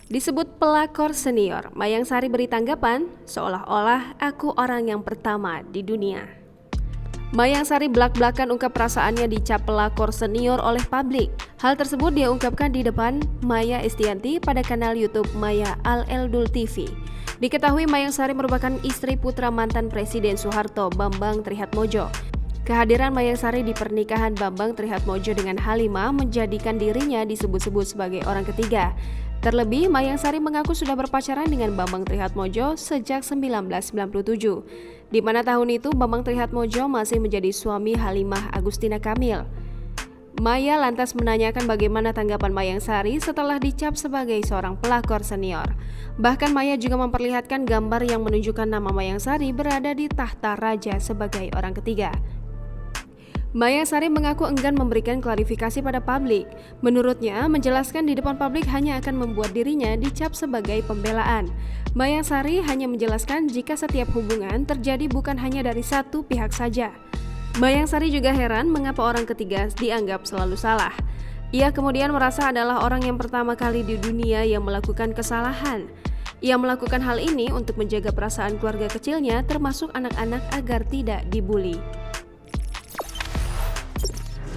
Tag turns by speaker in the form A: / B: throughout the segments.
A: Disebut pelakor senior, Mayang Sari beri tanggapan, seolah-olah aku orang yang pertama di dunia. Mayang Sari belak-belakan ungkap perasaannya dicap pelakor senior oleh publik. Hal tersebut dia ungkapkan di depan Maya Estianty pada kanal YouTube Maya Al-Eldul TV. Diketahui Mayang Sari merupakan istri putra mantan Presiden Soeharto, Bambang Trihatmodjo. Kehadiran Mayang Sari di pernikahan Bambang Trihatmodjo dengan Halimah menjadikan dirinya disebut-sebut sebagai orang ketiga. Terlebih, Mayang Sari mengaku sudah berpacaran dengan Bambang Trihatmodjo sejak 1997, di mana tahun itu Bambang Trihatmodjo masih menjadi suami Halimah Agustina Kamil. Maya lantas menanyakan bagaimana tanggapan Mayang Sari setelah dicap sebagai seorang pelakor senior. Bahkan Maya juga memperlihatkan gambar yang menunjukkan nama Mayang Sari berada di tahta raja sebagai orang ketiga. Mayang Sari mengaku enggan memberikan klarifikasi pada publik. Menurutnya, menjelaskan di depan publik hanya akan membuat dirinya dicap sebagai pembelaan. Mayang Sari hanya menjelaskan jika setiap hubungan terjadi bukan hanya dari satu pihak saja. Mayang Sari juga heran mengapa orang ketiga dianggap selalu salah. Ia kemudian merasa adalah orang yang pertama kali di dunia yang melakukan kesalahan. Ia melakukan hal ini untuk menjaga perasaan keluarga kecilnya termasuk anak-anak agar tidak dibully.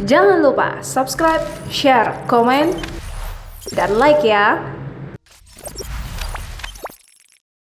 A: Jangan lupa subscribe, share, komen, dan like ya!